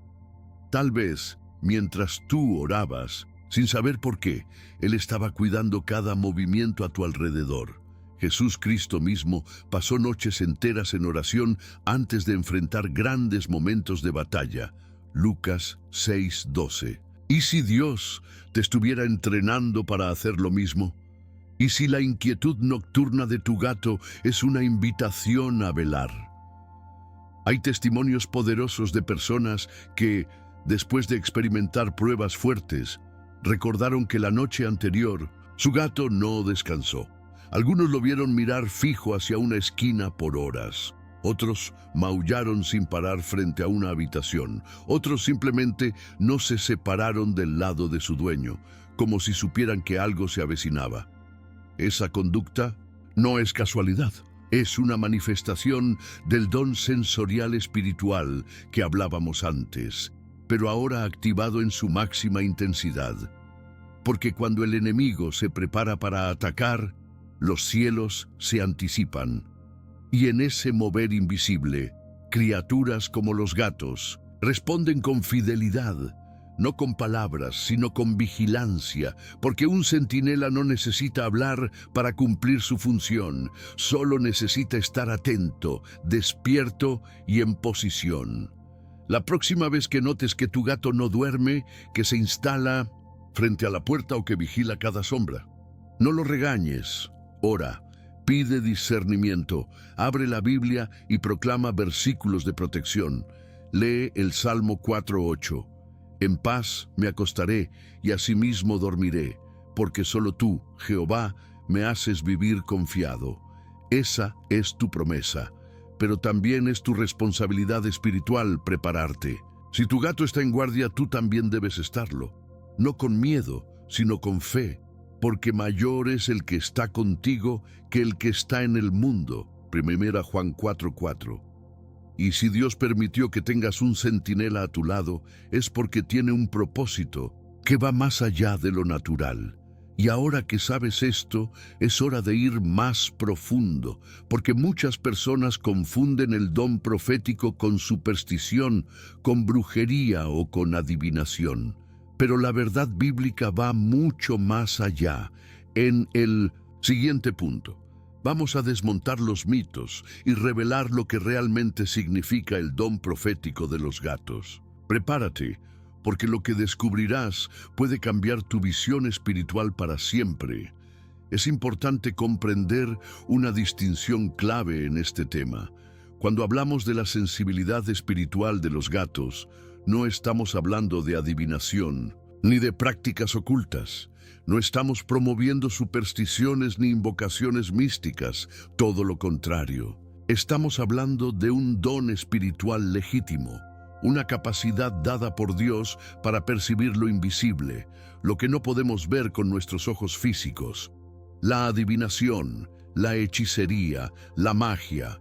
Speaker 1: Tal vez, mientras tú orabas, sin saber por qué, Él estaba cuidando cada movimiento a tu alrededor. Jesús Cristo mismo pasó noches enteras en oración antes de enfrentar grandes momentos de batalla. Lucas 6:12. ¿Y si Dios te estuviera entrenando para hacer lo mismo? ¿Y si la inquietud nocturna de tu gato es una invitación a velar? Hay testimonios poderosos de personas que, después de experimentar pruebas fuertes, recordaron que la noche anterior su gato no descansó. Algunos lo vieron mirar fijo hacia una esquina por horas. Otros maullaron sin parar frente a una habitación. Otros simplemente no se separaron del lado de su dueño, como si supieran que algo se avecinaba. Esa conducta no es casualidad. Es una manifestación del don sensorial espiritual que hablábamos antes, pero ahora activado en su máxima intensidad. Porque cuando el enemigo se prepara para atacar, los cielos se anticipan. Y en ese mover invisible, criaturas como los gatos responden con fidelidad, no con palabras, sino con vigilancia, porque un centinela no necesita hablar para cumplir su función, solo necesita estar atento, despierto y en posición. La próxima vez que notes que tu gato no duerme, que se instala frente a la puerta o que vigila cada sombra, no lo regañes, ora, pide discernimiento, abre la Biblia y proclama versículos de protección. Lee el Salmo 4:8. En paz me acostaré y asimismo dormiré, porque solo tú, Jehová, me haces vivir confiado. Esa es tu promesa, pero también es tu responsabilidad espiritual prepararte. Si tu gato está en guardia, tú también debes estarlo, no con miedo, sino con fe, porque mayor es el que está contigo que el que está en el mundo. 1 Juan 4:4. Y si Dios permitió que tengas un centinela a tu lado, es porque tiene un propósito que va más allá de lo natural. Y ahora que sabes esto, es hora de ir más profundo, porque muchas personas confunden el don profético con superstición, con brujería o con adivinación. Pero la verdad bíblica va mucho más allá. En el siguiente punto, vamos a desmontar los mitos y revelar lo que realmente significa el don profético de los gatos. Prepárate, porque lo que descubrirás puede cambiar tu visión espiritual para siempre. Es importante comprender una distinción clave en este tema. Cuando hablamos de la sensibilidad espiritual de los gatos, no estamos hablando de adivinación ni de prácticas ocultas. No estamos promoviendo supersticiones ni invocaciones místicas, todo lo contrario. Estamos hablando de un don espiritual legítimo, una capacidad dada por Dios para percibir lo invisible, lo que no podemos ver con nuestros ojos físicos. La adivinación, la hechicería, la magia,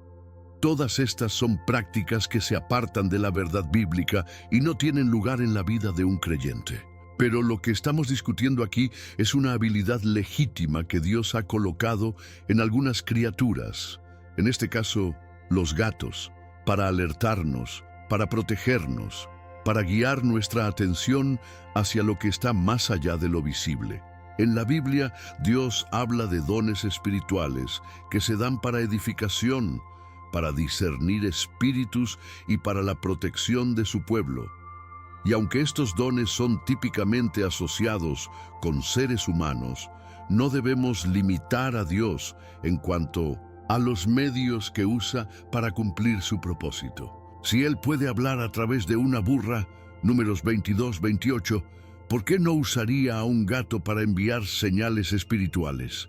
Speaker 1: todas estas son prácticas que se apartan de la verdad bíblica y no tienen lugar en la vida de un creyente. Pero lo que estamos discutiendo aquí es una habilidad legítima que Dios ha colocado en algunas criaturas, en este caso, los gatos, para alertarnos, para protegernos, para guiar nuestra atención hacia lo que está más allá de lo visible. En la Biblia, Dios habla de dones espirituales que se dan para edificación, para discernir espíritus y para la protección de su pueblo. Y aunque estos dones son típicamente asociados con seres humanos, no debemos limitar a Dios en cuanto a los medios que usa para cumplir su propósito. Si Él puede hablar a través de una burra, Números 22-28, ¿por qué no usaría a un gato para enviar señales espirituales?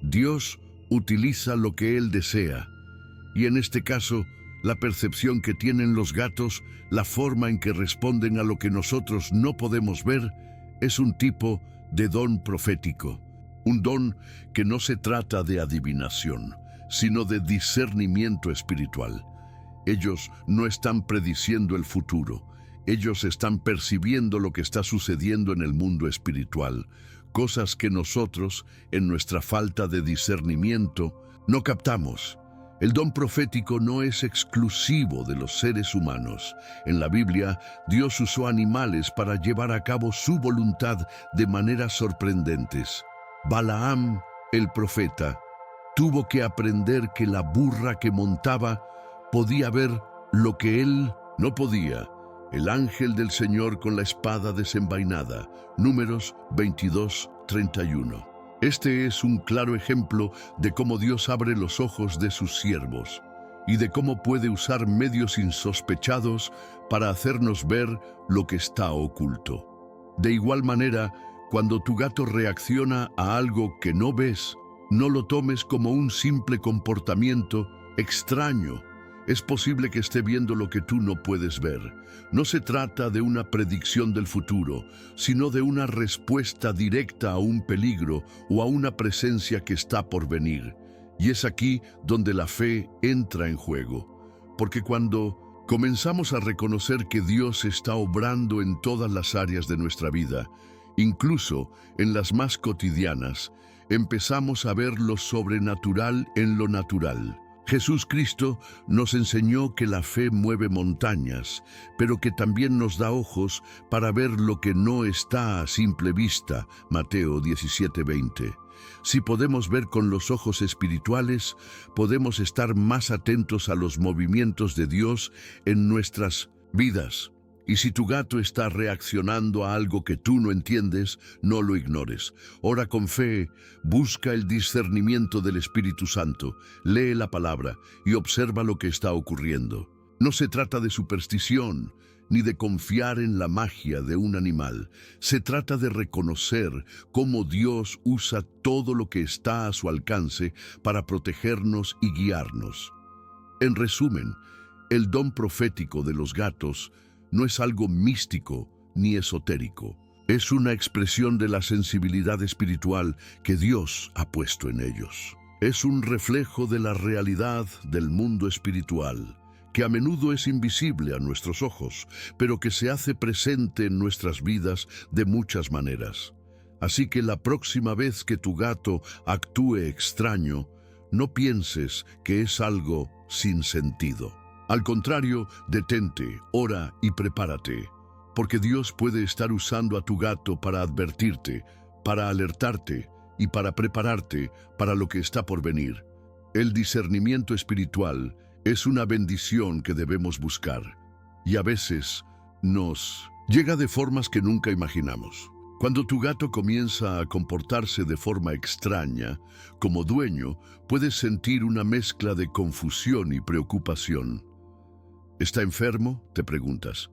Speaker 1: Dios utiliza lo que Él desea, y en este caso, la percepción que tienen los gatos, la forma en que responden a lo que nosotros no podemos ver, es un tipo de don profético, un don que no se trata de adivinación, sino de discernimiento espiritual. Ellos no están prediciendo el futuro, ellos están percibiendo lo que está sucediendo en el mundo espiritual, cosas que nosotros, en nuestra falta de discernimiento, no captamos. El don profético no es exclusivo de los seres humanos. En la Biblia, Dios usó animales para llevar a cabo su voluntad de maneras sorprendentes. Balaam, el profeta, tuvo que aprender que la burra que montaba podía ver lo que él no podía. El ángel del Señor con la espada desenvainada. Números 22:31. Este es un claro ejemplo de cómo Dios abre los ojos de sus siervos y de cómo puede usar medios insospechados para hacernos ver lo que está oculto. De igual manera, cuando tu gato reacciona a algo que no ves, no lo tomes como un simple comportamiento extraño. Es posible que esté viendo lo que tú no puedes ver. No se trata de una predicción del futuro, sino de una respuesta directa a un peligro o a una presencia que está por venir. Y es aquí donde la fe entra en juego. Porque cuando comenzamos a reconocer que Dios está obrando en todas las áreas de nuestra vida, incluso en las más cotidianas, empezamos a ver lo sobrenatural en lo natural. Jesús Cristo nos enseñó que la fe mueve montañas, pero que también nos da ojos para ver lo que no está a simple vista. Mateo 17:20. Si podemos ver con los ojos espirituales, podemos estar más atentos a los movimientos de Dios en nuestras vidas. Y si tu gato está reaccionando a algo que tú no entiendes, no lo ignores. Ora con fe, busca el discernimiento del Espíritu Santo, lee la palabra y observa lo que está ocurriendo. No se trata de superstición, ni de confiar en la magia de un animal. Se trata de reconocer cómo Dios usa todo lo que está a su alcance para protegernos y guiarnos. En resumen, el don profético de los gatos no es algo místico ni esotérico. Es una expresión de la sensibilidad espiritual que Dios ha puesto en ellos. Es un reflejo de la realidad del mundo espiritual, que a menudo es invisible a nuestros ojos, pero que se hace presente en nuestras vidas de muchas maneras. Así que la próxima vez que tu gato actúe extraño, no pienses que es algo sin sentido. Al contrario, detente, ora y prepárate, porque Dios puede estar usando a tu gato para advertirte, para alertarte y para prepararte para lo que está por venir. El discernimiento espiritual es una bendición que debemos buscar, y a veces nos llega de formas que nunca imaginamos. Cuando tu gato comienza a comportarse de forma extraña, como dueño, puedes sentir una mezcla de confusión y preocupación. ¿Está enfermo?, te preguntas.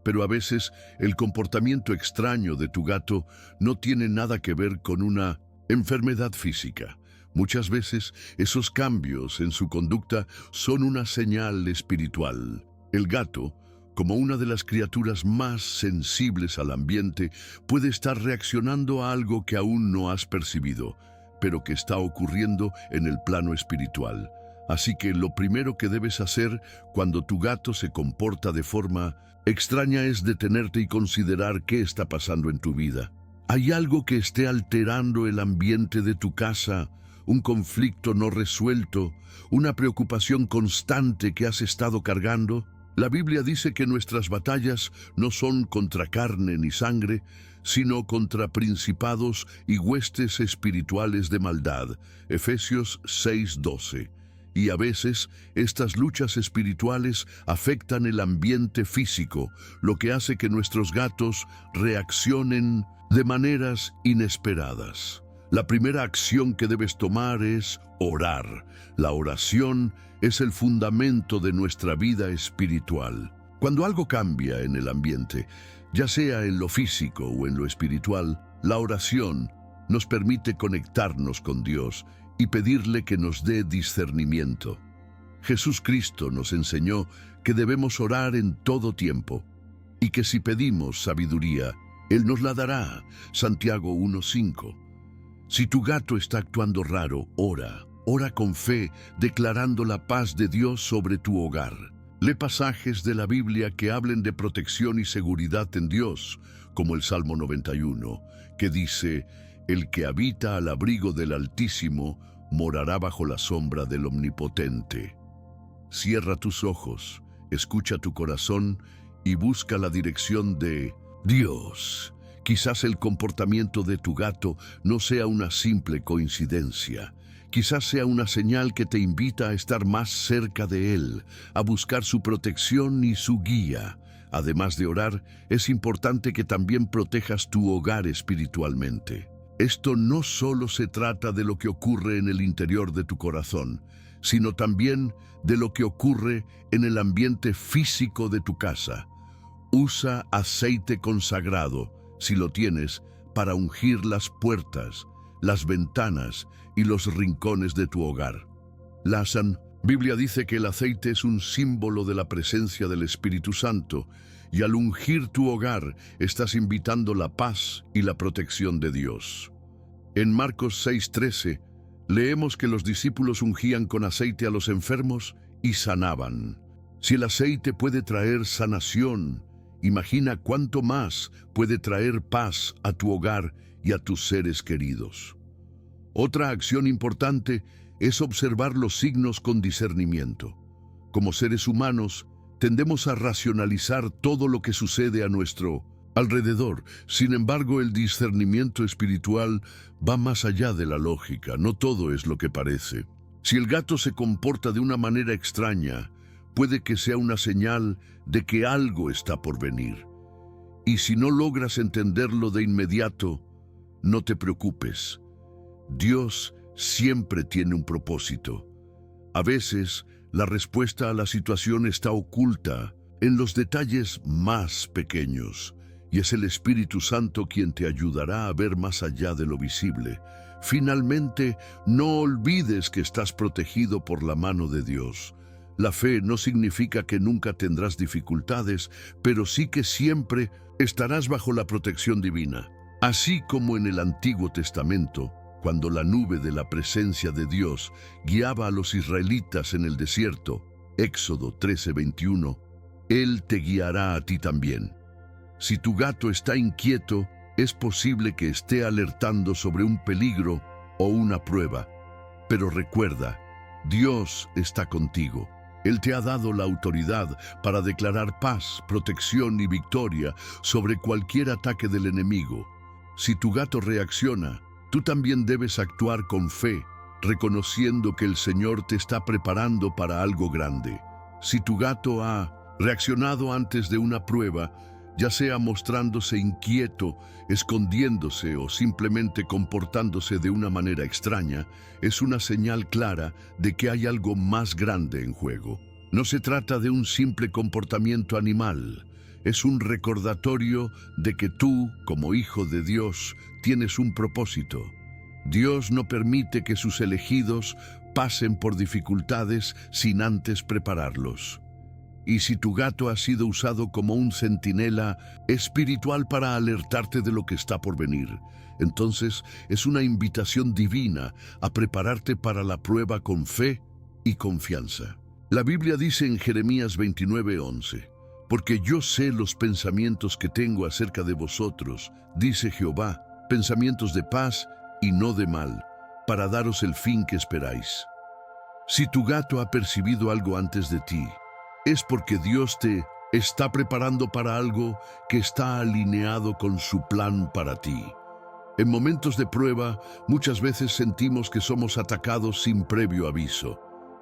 Speaker 1: Pero a veces el comportamiento extraño de tu gato no tiene nada que ver con una enfermedad física. Muchas veces esos cambios en su conducta son una señal espiritual. El gato, como una de las criaturas más sensibles al ambiente, puede estar reaccionando a algo que aún no has percibido, pero que está ocurriendo en el plano espiritual. Así que lo primero que debes hacer cuando tu gato se comporta de forma extraña es detenerte y considerar qué está pasando en tu vida. ¿Hay algo que esté alterando el ambiente de tu casa? ¿Un conflicto no resuelto? ¿Una preocupación constante que has estado cargando? La Biblia dice que nuestras batallas no son contra carne ni sangre, sino contra principados y huestes espirituales de maldad. Efesios 6:12. Y a veces estas luchas espirituales afectan el ambiente físico, lo que hace que nuestros gatos reaccionen de maneras inesperadas. La primera acción que debes tomar es orar. La oración es el fundamento de nuestra vida espiritual. Cuando algo cambia en el ambiente, ya sea en lo físico o en lo espiritual, la oración nos permite conectarnos con Dios y pedirle que nos dé discernimiento. Jesús Cristo nos enseñó que debemos orar en todo tiempo y que si pedimos sabiduría, Él nos la dará. Santiago 1:5. Si tu gato está actuando raro, ora. Ora con fe, declarando la paz de Dios sobre tu hogar. Lee pasajes de la Biblia que hablen de protección y seguridad en Dios, como el Salmo 91, que dice: el que habita al abrigo del Altísimo morará bajo la sombra del Omnipotente. Cierra tus ojos, escucha tu corazón y busca la dirección de Dios. Quizás el comportamiento de tu gato no sea una simple coincidencia. Quizás sea una señal que te invita a estar más cerca de Él, a buscar su protección y su guía. Además de orar, es importante que también protejas tu hogar espiritualmente. Esto no solo se trata de lo que ocurre en el interior de tu corazón, sino también de lo que ocurre en el ambiente físico de tu casa. Usa aceite consagrado, si lo tienes, para ungir las puertas, las ventanas y los rincones de tu hogar. La Biblia dice que el aceite es un símbolo de la presencia del Espíritu Santo, y al ungir tu hogar estás invitando la paz y la protección de Dios. En Marcos 6:13 leemos que los discípulos ungían con aceite a los enfermos y sanaban. Si el aceite puede traer sanación, imagina cuánto más puede traer paz a tu hogar y a tus seres queridos. Otra acción importante es observar los signos con discernimiento. Como seres humanos, tendemos a racionalizar todo lo que sucede a nuestro alrededor. Sin embargo, el discernimiento espiritual va más allá de la lógica. No todo es lo que parece. Si el gato se comporta de una manera extraña, puede que sea una señal de que algo está por venir. Y si no logras entenderlo de inmediato, no te preocupes. Dios siempre tiene un propósito. A veces, la respuesta a la situación está oculta en los detalles más pequeños, y es el Espíritu Santo quien te ayudará a ver más allá de lo visible. Finalmente, no olvides que estás protegido por la mano de Dios. La fe no significa que nunca tendrás dificultades, pero sí que siempre estarás bajo la protección divina. Así como en el Antiguo Testamento, cuando la nube de la presencia de Dios guiaba a los israelitas en el desierto, Éxodo 13:21, Él te guiará a ti también. Si tu gato está inquieto, es posible que esté alertando sobre un peligro o una prueba. Pero recuerda, Dios está contigo. Él te ha dado la autoridad para declarar paz, protección y victoria sobre cualquier ataque del enemigo. Si tu gato reacciona, tú también debes actuar con fe, reconociendo que el Señor te está preparando para algo grande. Si tu gato ha reaccionado antes de una prueba, ya sea mostrándose inquieto, escondiéndose o simplemente comportándose de una manera extraña, es una señal clara de que hay algo más grande en juego. No se trata de un simple comportamiento animal, es un recordatorio de que tú, como hijo de Dios, tienes un propósito. Dios no permite que sus elegidos pasen por dificultades sin antes prepararlos. Y si tu gato ha sido usado como un centinela espiritual para alertarte de lo que está por venir, entonces es una invitación divina a prepararte para la prueba con fe y confianza. La Biblia dice en Jeremías 29:11, porque yo sé los pensamientos que tengo acerca de vosotros, dice Jehová, pensamientos de paz y no de mal, para daros el fin que esperáis. Si tu gato ha percibido algo antes de ti, es porque Dios te está preparando para algo que está alineado con su plan para ti. En momentos de prueba, muchas veces sentimos que somos atacados sin previo aviso.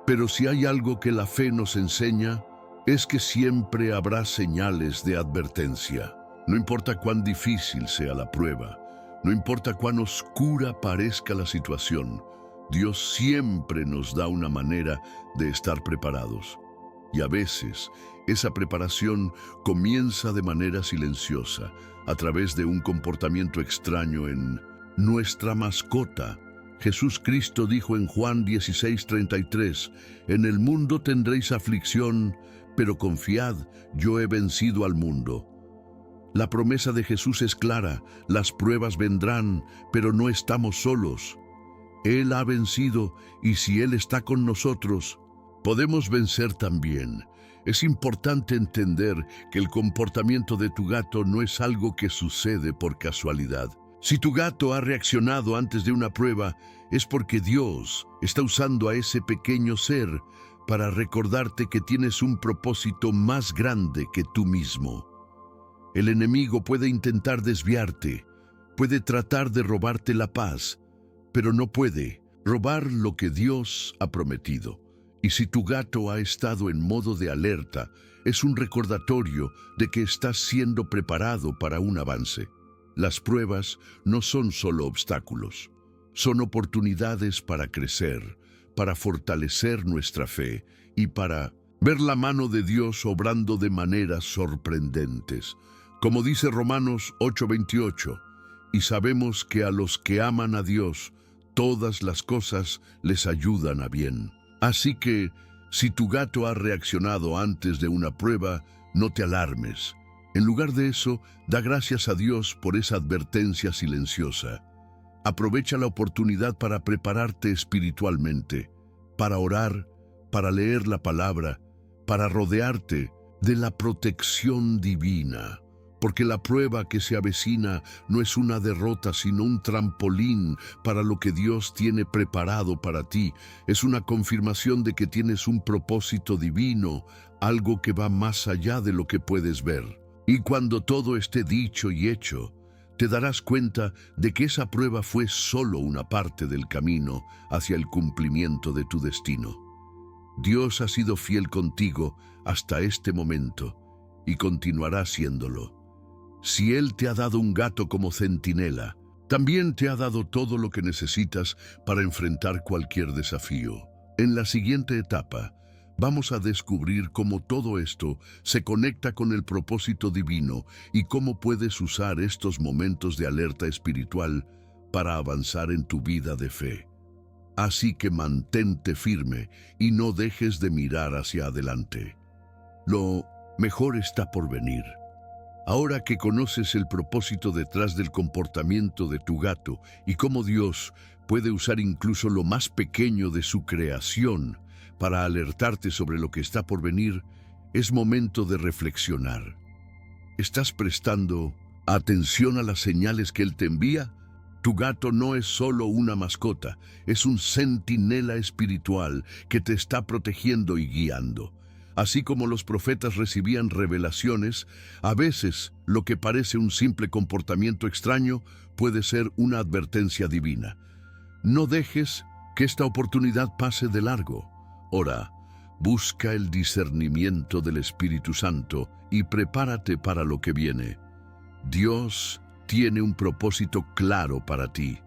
Speaker 1: Pero si hay algo que la fe nos enseña, es que siempre habrá señales de advertencia. No importa cuán difícil sea la prueba, no importa cuán oscura parezca la situación, Dios siempre nos da una manera de estar preparados. Y a veces, esa preparación comienza de manera silenciosa, a través de un comportamiento extraño en nuestra mascota. Jesús Cristo dijo en Juan 16:33, en el mundo tendréis aflicción, pero confiad, yo he vencido al mundo. La promesa de Jesús es clara: las pruebas vendrán, pero no estamos solos. Él ha vencido, y si Él está con nosotros, podemos vencer también. Es importante entender que el comportamiento de tu gato no es algo que sucede por casualidad. Si tu gato ha reaccionado antes de una prueba, es porque Dios está usando a ese pequeño ser para recordarte que tienes un propósito más grande que tú mismo. El enemigo puede intentar desviarte, puede tratar de robarte la paz, pero no puede robar lo que Dios ha prometido. Y si tu gato ha estado en modo de alerta, es un recordatorio de que estás siendo preparado para un avance. Las pruebas no son solo obstáculos, son oportunidades para crecer, para fortalecer nuestra fe y para ver la mano de Dios obrando de maneras sorprendentes. Como dice Romanos 8:28, y sabemos que a los que aman a Dios, todas las cosas les ayudan a bien. Así que, si tu gato ha reaccionado antes de una prueba, no te alarmes. En lugar de eso, da gracias a Dios por esa advertencia silenciosa. Aprovecha la oportunidad para prepararte espiritualmente, para orar, para leer la palabra, para rodearte de la protección divina. Porque la prueba que se avecina no es una derrota, sino un trampolín para lo que Dios tiene preparado para ti. Es una confirmación de que tienes un propósito divino, algo que va más allá de lo que puedes ver. Y cuando todo esté dicho y hecho, te darás cuenta de que esa prueba fue solo una parte del camino hacia el cumplimiento de tu destino. Dios ha sido fiel contigo hasta este momento y continuará haciéndolo. Si Él te ha dado un gato como centinela, también te ha dado todo lo que necesitas para enfrentar cualquier desafío. En la siguiente etapa, vamos a descubrir cómo todo esto se conecta con el propósito divino y cómo puedes usar estos momentos de alerta espiritual para avanzar en tu vida de fe. Así que mantente firme y no dejes de mirar hacia adelante. Lo mejor está por venir. Ahora que conoces el propósito detrás del comportamiento de tu gato y cómo Dios puede usar incluso lo más pequeño de su creación para alertarte sobre lo que está por venir, es momento de reflexionar. ¿Estás prestando atención a las señales que Él te envía? Tu gato no es solo una mascota, es un centinela espiritual que te está protegiendo y guiando. Así como los profetas recibían revelaciones, a veces lo que parece un simple comportamiento extraño puede ser una advertencia divina. No dejes que esta oportunidad pase de largo. Ora, busca el discernimiento del Espíritu Santo y prepárate para lo que viene. Dios tiene un propósito claro para ti,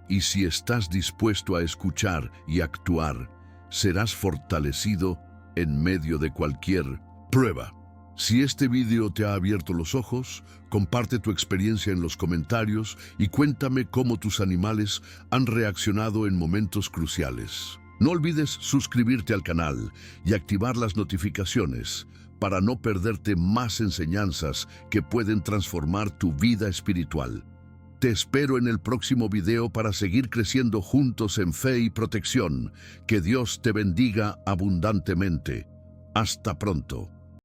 Speaker 1: y si estás dispuesto a escuchar y actuar, serás fortalecido en medio de cualquier prueba. Si este video te ha abierto los ojos, comparte tu experiencia en los comentarios y cuéntame cómo tus animales han reaccionado en momentos cruciales. No olvides suscribirte al canal y activar las notificaciones para no perderte más enseñanzas que pueden transformar tu vida espiritual. Te espero en el próximo video para seguir creciendo juntos en fe y protección. Que Dios te bendiga abundantemente. Hasta pronto.